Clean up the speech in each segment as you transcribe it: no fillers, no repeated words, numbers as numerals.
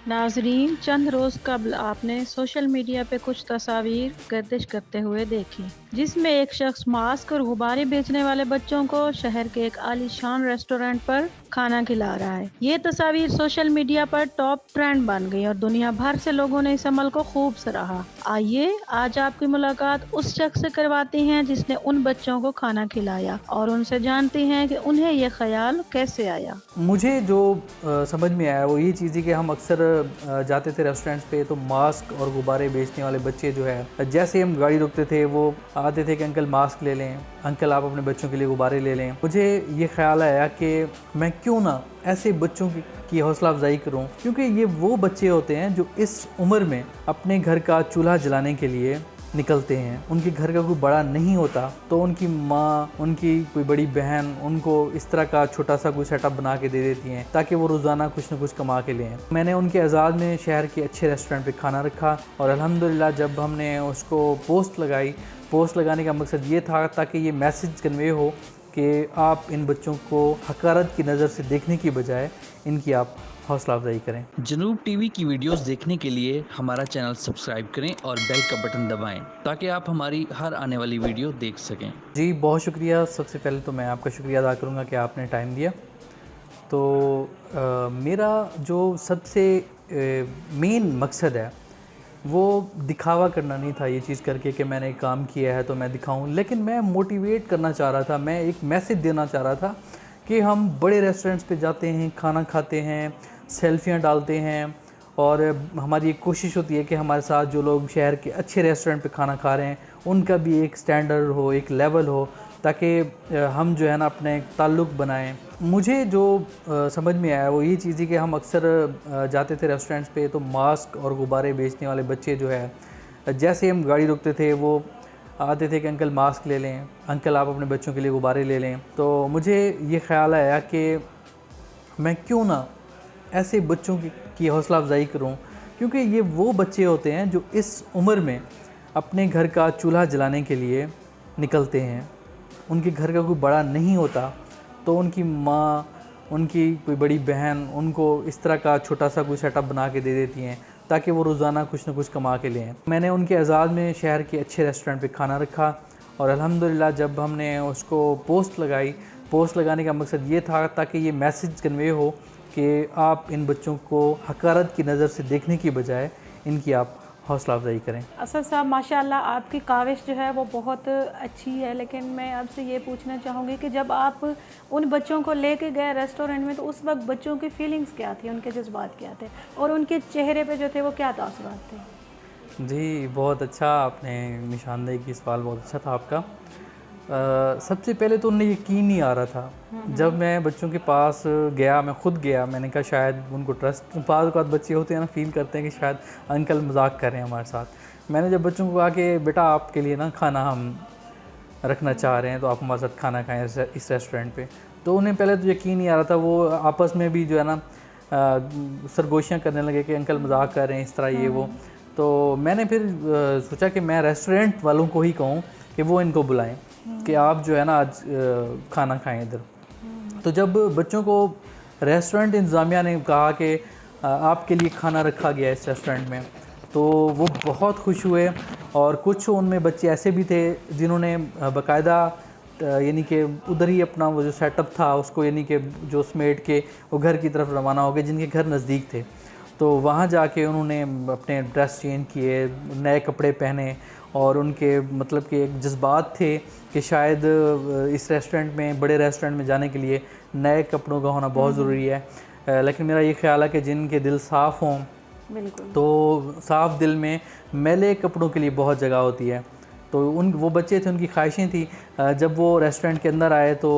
नाजरीन, चंद रोज कबल आपने सोशल मीडिया पे कुछ तस्वीर गर्दिश करते हुए देखी, जिसमें एक शख्स मास्क और गुब्बारे बेचने वाले बच्चों को शहर के एक आलीशान रेस्टोरेंट पर खाना खिला रहा है। ये तस्वीर सोशल मीडिया पर टॉप ट्रेंड बन गई और दुनिया भर से लोगों ने इस अमल को खूब सराहा। आइए आज आपकी मुलाकात उस शख्स से करवाते हैं जिसने उन बच्चों को खाना खिलाया और उनसे जानते हैं कि उन्हें ये ख्याल कैसे आया। मुझे जो समझ में आया वो ये चीज़ है कि हम अक्सर जाते थे रेस्टोरेंट्स पे, तो मास्क और गुब्बारे बेचने वाले बच्चे जो है, जैसे हम गाड़ी रुकते थे वो आते थे कि अंकल मास्क ले लें, अंकल आप अपने बच्चों के लिए गुब्बारे ले लें। मुझे ये ख्याल आया कि मैं क्यों ना ऐसे बच्चों की हौसला अफजाई करूं, क्योंकि ये वो बच्चे होते हैं जो इस उम्र में अपने घर का चूल्हा जलाने के लिए निकलते हैं। उनके घर का कोई बड़ा नहीं होता, तो उनकी माँ, उनकी कोई बड़ी बहन उनको इस तरह का छोटा सा कोई सेटअप बना के दे देती हैं ताकि वो रोज़ाना कुछ ना कुछ कमा के लें। मैंने उनके एजाज़ में शहर के अच्छे रेस्टोरेंट पे खाना रखा और अल्हम्दुलिल्लाह जब हमने उसको पोस्ट लगाई, पोस्ट लगाने का मकसद ये था ताकि ये मैसेज कन्वे हो कि आप इन बच्चों को हकारत की नज़र से देखने की बजाय इनकी आप हौसला अफजाई करें। जनूब टीवी की वीडियोस देखने के लिए हमारा चैनल सब्सक्राइब करें और बेल का बटन दबाएं ताकि आप हमारी हर आने वाली वीडियो देख सकें। जी बहुत शुक्रिया। सबसे पहले तो मैं आपका शुक्रिया अदा करूँगा कि आपने टाइम दिया। तो मेरा जो सबसे मेन मकसद है वो दिखावा करना नहीं था, ये चीज़ करके कि मैंने काम किया है तो मैं दिखाऊं, लेकिन मैं मोटिवेट करना चाह रहा था। मैं एक मैसेज देना चाह रहा था कि हम बड़े रेस्टोरेंट्स पे जाते हैं, खाना खाते हैं, सेल्फियां डालते हैं और हमारी एक कोशिश होती है कि हमारे साथ जो लोग शहर के अच्छे रेस्टोरेंट पे खाना खा रहे हैं उनका भी एक स्टैंडर्ड हो, एक लेवल हो, ताकि हम जो है ना अपने एक ताल्लुक़ बनाएं। मुझे जो समझ में आया वो ये चीज़ है कि हम अक्सर जाते थे रेस्टोरेंट्स पे, तो मास्क और गुब्बारे बेचने वाले बच्चे जो है, जैसे हम गाड़ी रुकते थे वो आते थे कि अंकल मास्क ले लें, अंकल आप अपने बच्चों के लिए गुब्बारे ले लें। तो मुझे ये ख्याल आया कि मैं क्यों ना ऐसे बच्चों की हौसला अफजाई करूं, क्योंकि ये वो बच्चे होते हैं जो इस उम्र में अपने घर का चूल्हा जलाने के लिए निकलते हैं। उनके घर का कोई बड़ा नहीं होता, तो उनकी माँ, उनकी कोई बड़ी बहन उनको इस तरह का छोटा सा कोई सेटअप बना के दे देती हैं ताकि वो रोज़ाना कुछ ना कुछ कमा के लें। मैंने उनके एजाज़ में शहर के अच्छे रेस्टोरेंट पे खाना रखा और अल्हम्दुलिल्लाह जब हमने उसको पोस्ट लगाई, पोस्ट लगाने का मकसद ये था ताकि ये मैसेज कन्वे हो कि आप इन बच्चों को हकारत की नज़र से देखने की बजाय इनकी आप हौसला अफजाई करें। असद साहब, माशाल्लाह आपकी काविश जो है वो बहुत अच्छी है, लेकिन मैं आपसे ये पूछना चाहूँगी कि जब आप उन बच्चों को लेके गए रेस्टोरेंट में तो उस वक्त बच्चों की फीलिंग्स क्या थी, उनके जज्बात क्या थे और उनके चेहरे पे जो थे वो क्या तासुरात थे? जी बहुत अच्छा आपने निशानदेही की, सवाल बहुत अच्छा था आपका। सबसे पहले तो उन्हें यकीन नहीं आ रहा था जब मैं बच्चों के पास गया, मैं ख़ुद गया। मैंने कहा शायद उनको ट्रस्ट, बाद बच्चे होते हैं ना, फील करते हैं कि शायद अंकल मजाक कर रहे हैं हमारे साथ। मैंने जब बच्चों को कहा कि बेटा आपके लिए ना खाना हम रखना चाह रहे हैं तो आप हमारे साथ खाना खाएं इस रेस्टोरेंट पे, तो उन्हें पहले तो यकीन नहीं आ रहा था। वो आपस में भी जो है ना सरगोशियाँ करने लगे कि अंकल मजाक कर रहे हैं, इस तरह ये वो। तो मैंने फिर सोचा कि मैं रेस्टोरेंट वालों को ही कहूँ कि वो इनको बुलाएं कि आप जो है ना आज खाना खाएं इधर। तो जब बच्चों को रेस्टोरेंट इंतज़ामिया ने कहा कि आपके लिए खाना रखा गया है इस रेस्टोरेंट में, तो वो बहुत खुश हुए। और कुछ उनमें बच्चे ऐसे भी थे जिन्होंने बाकायदा यानी कि उधर ही अपना वो जो सेटअप था उसको, यानी कि जो समेट के वो घर की तरफ रवाना हो गए, जिनके घर नज़दीक थे। तो वहाँ जाके उन्होंने अपने ड्रेस चेंज किए, नए कपड़े पहने और उनके मतलब कि एक जज्बात थे कि शायद इस रेस्टोरेंट में, बड़े रेस्टोरेंट में जाने के लिए नए कपड़ों का होना बहुत ज़रूरी है। लेकिन मेरा ये ख्याल है कि जिनके दिल साफ़ हों, तो साफ़ दिल में मैले कपड़ों के लिए बहुत जगह होती है। तो वो बच्चे थे, उनकी ख्वाहिशें थी। जब वो रेस्टोरेंट के अंदर आए तो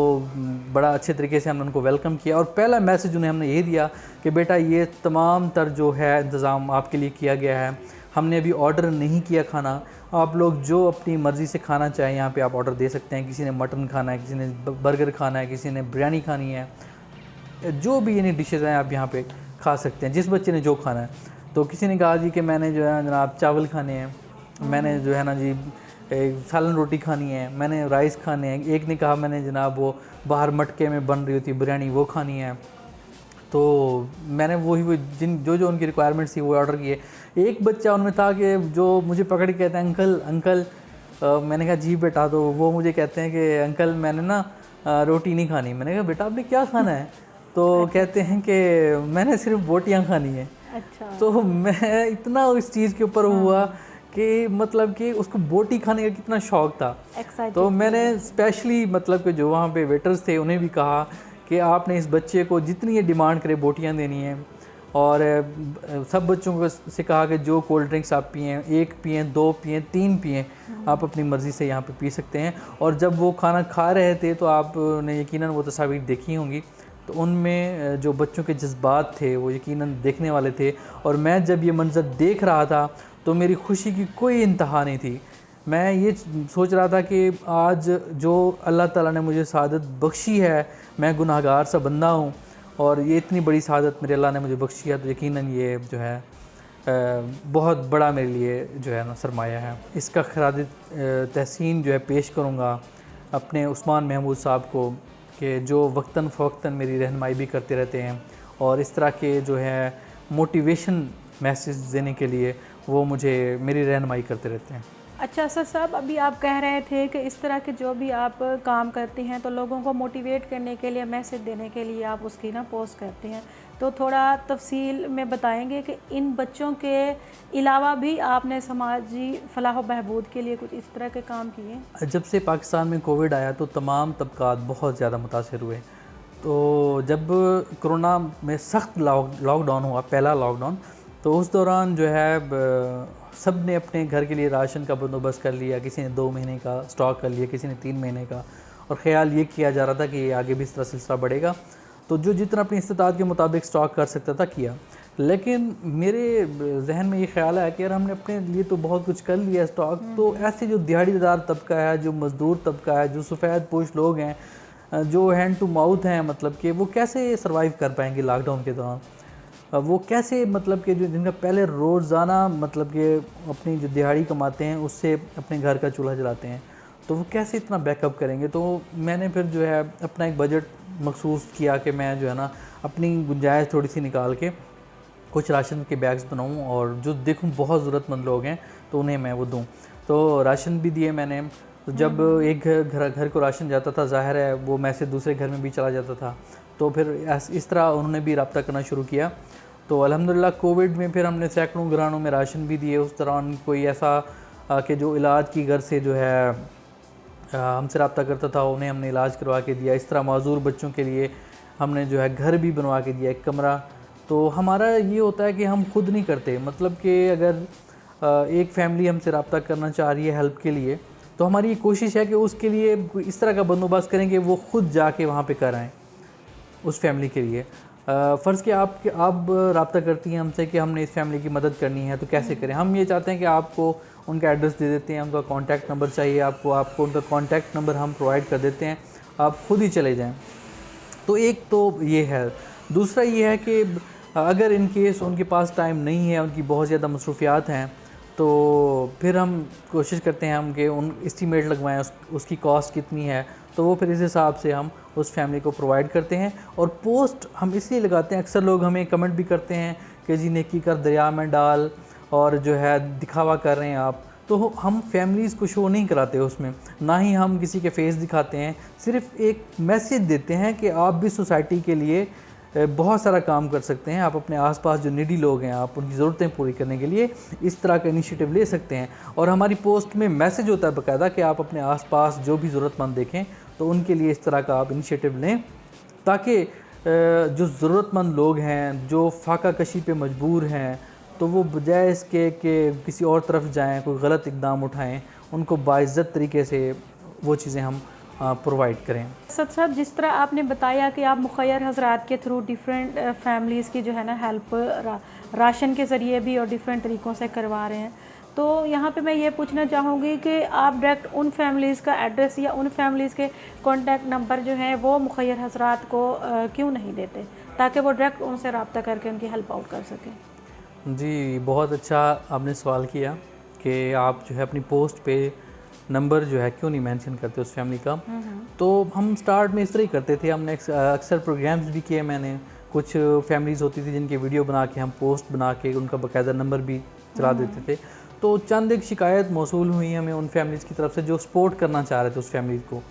बड़ा अच्छे तरीके से हमने उनको वेलकम किया और पहला मैसेज उन्हें हमने ये दिया कि बेटा ये तमाम तर जो है इंतज़ाम आपके लिए किया गया है। हमने अभी ऑर्डर नहीं किया खाना, आप लोग जो अपनी मर्ज़ी से खाना चाहें यहाँ पे आप ऑर्डर दे सकते हैं। किसी ने मटन खाना है, किसी ने बर्गर खाना है, किसी ने बिरयानी खानी है, जो भी यानी डिशेज़ हैं आप यहाँ पे खा सकते हैं, जिस बच्चे ने जो खाना है। तो किसी ने कहा जी कि मैंने जो है जनाब चावल खाने हैं, मैंने जो है ना जी सालन रोटी खानी है, मैंने राइस खाने हैं। एक ने कहा मैंने जनाब वो बाहर मटके में बन रही होती बिरयानी वो खानी है। तो मैंने वही जो उनकी रिक्वायरमेंट्स थी वो ऑर्डर किए। एक बच्चा उनमें था कि जो मुझे पकड़ के कहता है अंकल अंकल, मैंने कहा जी बेटा, तो वो मुझे कहते हैं कि अंकल मैंने ना रोटी नहीं खानी। मैंने कहा बेटा आपने क्या खाना है? तो कहते हैं कि मैंने सिर्फ बोटियां खानी है। अच्छा। तो मैं इतना इस चीज़ के ऊपर हुआ कि मतलब कि उसको बोटी खाने का कितना शौक़ था। तो मैंने स्पेशली मतलब कि जो वहाँ पे वेटर्स थे उन्हें भी कहा कि आपने इस बच्चे को जितनी ये डिमांड करे बोटियाँ देनी है। और सब बच्चों को से कहा कि जो कोल्ड ड्रिंक्स आप पिएँ, 1 पिएँ, 2 पिएँ, 3 पिएँ, आप अपनी मर्ज़ी से यहाँ पे पी सकते हैं। और जब वो खाना खा रहे थे तो आपने यकीनन वो तस्वीर देखी होंगी, तो उनमें जो बच्चों के जज्बात थे वो यकीनन देखने वाले थे। और मैं जब ये मंज़र देख रहा था तो मेरी खुशी की कोई इंतहा नहीं थी। मैं ये सोच रहा था कि आज जो अल्लाह ताला ने मुझे सआदत बख्शी है, मैं गुनाहगार सा बंदा हूँ और ये इतनी बड़ी सआदत मेरे अल्लाह ने मुझे बख्शी है, तो यकीनन ये जो है बहुत बड़ा मेरे लिए जो है ना सरमाया है। इसका खराज तहसीन जो है पेश करूँगा अपने उस्मान महमूद साहब को, कि जो वक्तन फ़वक्तन मेरी रहनुमाई भी करते रहते हैं और इस तरह के जो है मोटिवेशन मैसेज देने के लिए वो मुझे मेरी रहनुमाई करते रहते हैं। अच्छा असद साहब, अभी आप कह रहे थे कि इस तरह के जो भी आप काम करते हैं तो लोगों को मोटिवेट करने के लिए, मैसेज देने के लिए आप उसकी ना पोस्ट करते हैं, तो थोड़ा तफसील में बताएंगे कि इन बच्चों के अलावा भी आपने समाजी फलाह बहबूद के लिए कुछ इस तरह के काम किए? जब से पाकिस्तान में कोविड आया तो तमाम तबकात बहुत ज़्यादा मुतासर हुए। तो जब कोरोना में सख्त लॉकडाउन हुआ, पहला लॉकडाउन, तो उस दौरान जो है सब ने अपने घर के लिए राशन का बंदोबस्त कर लिया। किसी ने 2 महीने का स्टॉक कर लिया, किसी ने 3 महीने का, और ख़्याल ये किया जा रहा था कि आगे भी इस तरह सिलसिला बढ़ेगा। तो जो जितना अपनी इस्तिताअत के मुताबिक स्टॉक कर सकता था किया। लेकिन मेरे जहन में ये ख्याल आया कि यार हमने अपने लिए तो बहुत कुछ कर लिया स्टॉक, तो ऐसे जो दिहाड़ीदार तबका है, जो मज़दूर तबका है, जो सफ़ेद पोश लोग हैं, जो हैंड टू माउथ हैं, मतलब कि वो कैसे सर्वाइव कर पाएंगे लॉकडाउन के दौरान? वो कैसे मतलब कि जो जिनका पहले रोज़ाना मतलब कि अपनी जो दिहाड़ी कमाते हैं उससे अपने घर का चूल्हा जलाते हैं, तो वो कैसे इतना बैकअप करेंगे? तो मैंने फिर जो है अपना एक बजट मखसूस किया कि मैं जो है ना अपनी गुंजाइश थोड़ी सी निकाल के कुछ राशन के बैग्स बनाऊं और जो देखूं बहुत ज़रूरतमंद लोग हैं तो उन्हें मैं वो दूं। तो राशन भी दिए मैंने। तो जब एक घर को राशन जाता था, ज़ाहिर है वो मैसेज दूसरे घर में भी चला जाता था, तो फिर इस तरह उन्होंने भी रब्ता करना शुरू किया। तो अल्हम्दुलिल्लाह कोविड में फिर हमने सैकड़ों घरानों में राशन भी दिए। उस दौरान कोई ऐसा कि जो इलाज की घर से जो है हमसे रब्ता करता था, उन्हें हमने इलाज करवा के दिया। इस तरह माजूर बच्चों के लिए हमने जो है घर भी बनवा के दिया, एक कमरा। तो हमारा ये होता है कि हम खुद नहीं करते, मतलब कि अगर एक फ़ैमिली हमसे रब्ता करना चाह रही है हेल्प के लिए, तो हमारी ये कोशिश है कि उसके लिए इस तरह का बंदोबस्त करें कि वो खुद जाके वहाँ पे कराएं उस फैमिली के लिए। फ़र्ज़ कि आप रब्ता करती हैं हमसे कि हमने इस फैमिली की मदद करनी है, तो कैसे करें? हम ये चाहते हैं कि आपको उनका एड्रेस दे देते हैं, उनका कॉन्टैक्ट नंबर चाहिए आपको उनका कॉन्टैक्ट नंबर हम प्रोवाइड कर देते हैं, आप खुद ही चले जाएँ। तो एक तो ये है। दूसरा ये है कि अगर इन केस उनके पास टाइम नहीं है, उनकी बहुत ज़्यादा मसरूफ़ियात हैं, तो फिर हम कोशिश करते हैं हम कि उन एस्टीमेट लगवाएं उसकी कॉस्ट कितनी है, तो वो फिर इस हिसाब से हम उस फैमिली को प्रोवाइड करते हैं। और पोस्ट हम इसलिए लगाते हैं, अक्सर लोग हमें कमेंट भी करते हैं कि जी नेकी कर दरिया में डाल, और जो है दिखावा कर रहे हैं आप। तो हम फैमिलीज़ को शो नहीं कराते उसमें, ना ही हम किसी के फेस दिखाते हैं, सिर्फ एक मैसेज देते हैं कि आप भी सोसाइटी के लिए बहुत सारा काम कर सकते हैं। आप अपने आसपास जो नीडी लोग हैं, आप उनकी ज़रूरतें पूरी करने के लिए इस तरह का इनिशिएटिव ले सकते हैं। और हमारी पोस्ट में मैसेज होता है बाकायदा कि आप अपने आसपास जो भी ज़रूरतमंद देखें तो उनके लिए इस तरह का आप इनिशिएटिव लें, ताकि जो ज़रूरतमंद लोग हैं, जो फाका कशी पे मजबूर हैं, तो वो बजाय इसके कि किसी और तरफ जाएं, कोई गलत इक़दाम उठाएं, उनको बाइज़्ज़त तरीके से वो चीज़ें हम प्रोवाइड करें। असद साहब, जिस तरह आपने बताया कि आप मुखय्यर हज़रात के थ्रू डिफरेंट फैमिलीज़ की जो है ना हेल्प राशन के ज़रिए भी और डिफरेंट तरीक़ों से करवा रहे हैं, तो यहाँ पे मैं ये पूछना चाहूँगी कि आप डायरेक्ट उन फैमिलीज़ का एड्रेस या उन फैमिलीज़ के कॉन्टैक्ट नंबर जो हैं वो मुखय्यर हज़रात को क्यों नहीं देते, ताकि वो डायरेक्ट उनसे रब्ता करके उनकी हेल्प आउट कर सकें? जी, बहुत अच्छा आपने सवाल किया कि आप जो है अपनी पोस्ट पे नंबर जो है क्यों नहीं मेंशन करते उस फैमिली का। तो हम स्टार्ट में इस तरह ही करते थे, हमने अक्सर प्रोग्राम्स भी किए मैंने, कुछ फैमिलीज़ होती थी जिनके वीडियो बना के हम पोस्ट बना के उनका बाकायदा नंबर भी चला देते थे। तो चंद एक शिकायत मौसूल हुई हमें उन फैमिलीज़ की तरफ से जो सपोर्ट करना चाह रहे थे उस फैमिली को।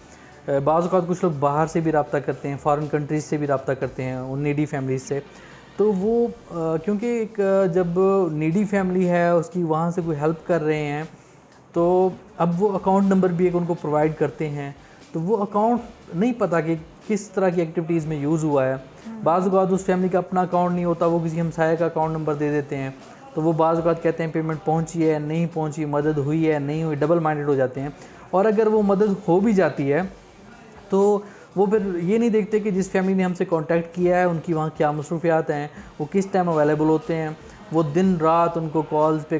बाज़ औक़ात कुछ लोग बाहर से भी रब्ता करते हैं, फ़ॉरेन कंट्रीज़ से भी रब्ता करते हैं उन नीडी फैमिलीज़ से। तो वो क्योंकि एक जब नीडी फैमिली है उसकी वहाँ से कोई हेल्प कर रहे हैं, तो अब वो अकाउंट नंबर भी एक उनको प्रोवाइड करते हैं, तो वो अकाउंट नहीं पता कि किस तरह की एक्टिविटीज़ में यूज़ हुआ है। बाज़ औक़ात उस फैमिली का अपना अकाउंट नहीं होता, वो किसी हमसाये का अकाउंट नंबर दे देते हैं, तो वो बाज़ औक़ात कहते हैं पेमेंट पहुंची है नहीं पहुंची, मदद हुई है नहीं हुई, डबल माइंडेड हो जाते हैं। और अगर वो मदद हो भी जाती है तो वो फिर ये नहीं देखते कि जिस फैमिली ने हमसे कांटेक्ट किया है उनकी वहाँ क्या मसरूफियात हैं, वो किस टाइम अवेलेबल होते हैं। वो दिन रात उनको कॉल्स पे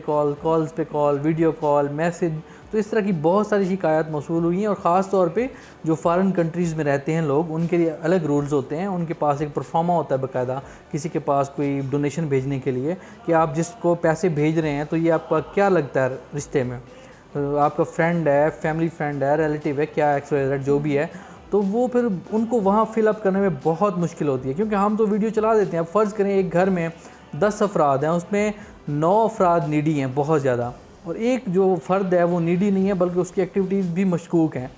कॉल, वीडियो कॉल, मैसेज, तो इस तरह की बहुत सारी शिकायत मौसूल हुई हैं। और ख़ास तौर पे जो फ़ॉरेन कंट्रीज़ में रहते हैं लोग, उनके लिए अलग रूल्स होते हैं। उनके पास एक परफॉर्मा होता है बाकायदा, किसी के पास कोई डोनेशन भेजने के लिए कि आप जिसको पैसे भेज रहे हैं तो ये आपका क्या लगता है रिश्ते में, आपका फ्रेंड है, फैमिली फ्रेंड है, रिलेटिव है, क्या एक्स जो भी है। तो वो फिर उनको वहाँ फ़िलअप करने में बहुत मुश्किल होती है, क्योंकि हम तो वीडियो चला देते हैं। अब फ़र्ज़ करें एक घर में 10 अफराद हैं, उसमें 9 अफराद नीडी हैं बहुत ज़्यादा, और एक जो फ़र्द है वो नीडी नहीं है बल्कि उसकी एक्टिविटीज़ भी मशकूक हैं।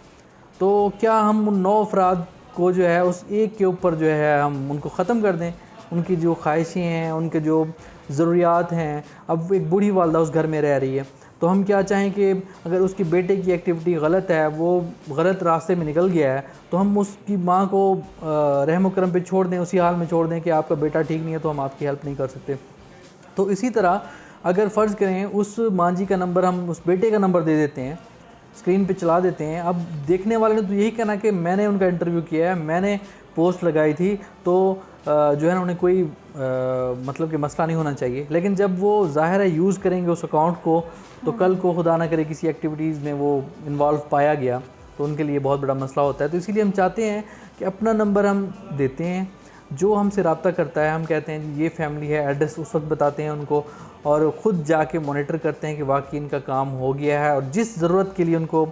तो क्या हम उन 9 अफराद को जो है उस एक के ऊपर जो है हम उनको ख़त्म कर दें? उनकी जो ख्वाहिशें हैं, उनके जो ज़रूरियात हैं। अब एक बूढ़ी वालदा उस घर में रह रही है, तो हम क्या चाहें कि अगर उसकी बेटे की एक्टिविटी गलत है, वो गलत रास्ते में निकल गया है, तो हम उसकी माँ को रहम व करम पे छोड़ दें, उसी हाल में छोड़ दें कि आपका बेटा ठीक नहीं है तो हम आपकी हेल्प नहीं कर सकते। तो इसी तरह अगर फ़र्ज़ करें उस माँ जी का नंबर हम उस बेटे का नंबर दे देते हैं, स्क्रीन पे चला देते हैं। अब देखने वाले ने तो यही कहना कि मैंने उनका इंटरव्यू किया है, मैंने पोस्ट लगाई थी, तो जो है ना उन्हें कोई मतलब कि मसला नहीं होना चाहिए। लेकिन जब वो ज़ाहिर है यूज़ करेंगे उस अकाउंट को, तो कल को खुदा ना करे किसी एक्टिविटीज़ में वो इन्वॉल्व पाया गया तो उनके लिए बहुत बड़ा मसला होता है। तो इसीलिए हम चाहते हैं कि अपना नंबर हम देते हैं, जो हमसे रब्ता करता है हम कहते हैं ये फैमिली है, एड्रेस उस वक्त बताते हैं उनको, और ख़ुद जाके मॉनिटर करते हैं कि वाकई इनका काम हो गया है और जिस ज़रूरत के लिए उनको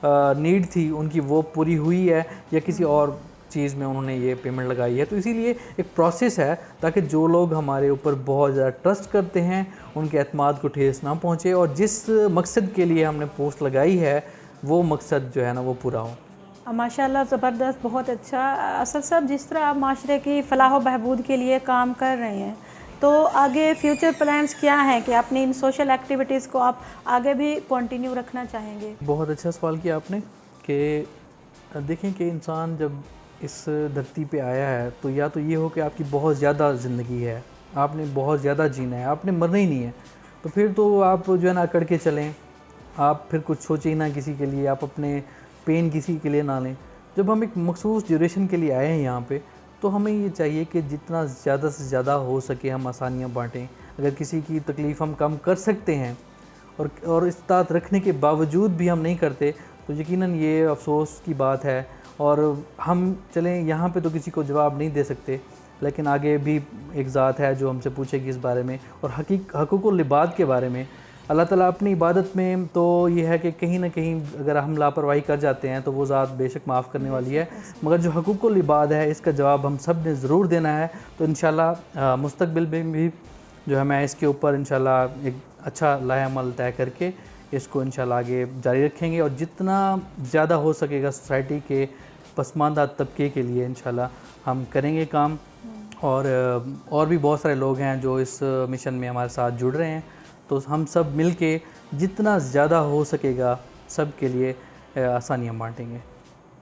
नीड थी उनकी वो पूरी हुई है या किसी और चीज़ में उन्होंने ये पेमेंट लगाई है। तो इसीलिए एक प्रोसेस है ताकि जो लोग हमारे ऊपर बहुत ज़्यादा ट्रस्ट करते हैं उनके एतमाद को ठेस ना पहुँचे और जिस मकसद के लिए हमने पोस्ट लगाई है वो मकसद जो है ना वो पूरा हो। माशाल्लाह ज़बरदस्त, बहुत अच्छा। असद साहब, जिस तरह आप माशरे की फ़लाह व बहबूद के लिए काम कर रहे हैं, तो आगे फ्यूचर प्लान्स क्या हैं कि अपनी इन सोशल एक्टिविटीज़ को आप आगे भी कंटिन्यू रखना चाहेंगे? बहुत अच्छा सवाल किया आपने कि देखें कि इंसान जब इस धरती पे आया है तो या तो ये हो कि आपकी बहुत ज़्यादा ज़िंदगी है, आपने बहुत ज़्यादा जीना है, आपने मरना ही नहीं है, तो फिर तो आप जो है ना अकड़ के चलें, आप फिर कुछ सोचें ही ना किसी के लिए, आप अपने पेन किसी के लिए ना लें। जब हम एक मखसूस ड्यूरेशन के लिए आए हैं यहाँ पे, तो हमें ये चाहिए कि जितना ज़्यादा से ज़्यादा हो सके हम आसानियाँ बाँटें। अगर किसी की तकलीफ़ हम कम कर सकते हैं और इस्तात रखने के बावजूद भी हम नहीं करते, तो यकीनन ये अफ़सोस की बात है। और हम चलें यहाँ पे तो किसी को जवाब नहीं दे सकते, लेकिन आगे भी एक ज़ात है जो हमसे पूछेगी इस बारे में और हक़ूक़ुल इबाद के बारे में। अल्लाह ताला अपनी इबादत में तो ये है कि कहीं ना कहीं अगर हम लापरवाही कर जाते हैं तो वो ज़ात बेशक माफ़ करने वाली है, मगर जो हक़ूक़ुल इबाद है इसका जवाब हम सब ने ज़रूर देना है। तो इंशाल्लाह मुस्तक़बिल में भी जो है मैं इसके ऊपर इंशाल्लाह एक अच्छा लाएअमल तय करके इसको इंशाल्लाह आगे जारी रखेंगे और जितना ज़्यादा हो सकेगा सोसाइटी के पसमानदा तबके के लिए इंशाल्लाह हम करेंगे काम। और भी बहुत सारे लोग हैं जो इस मिशन में हमारे साथ जुड़ रहे हैं, तो हम सब मिल के जितना ज़्यादा हो सकेगा सब के लिए आसानियाँ बाँटेंगे।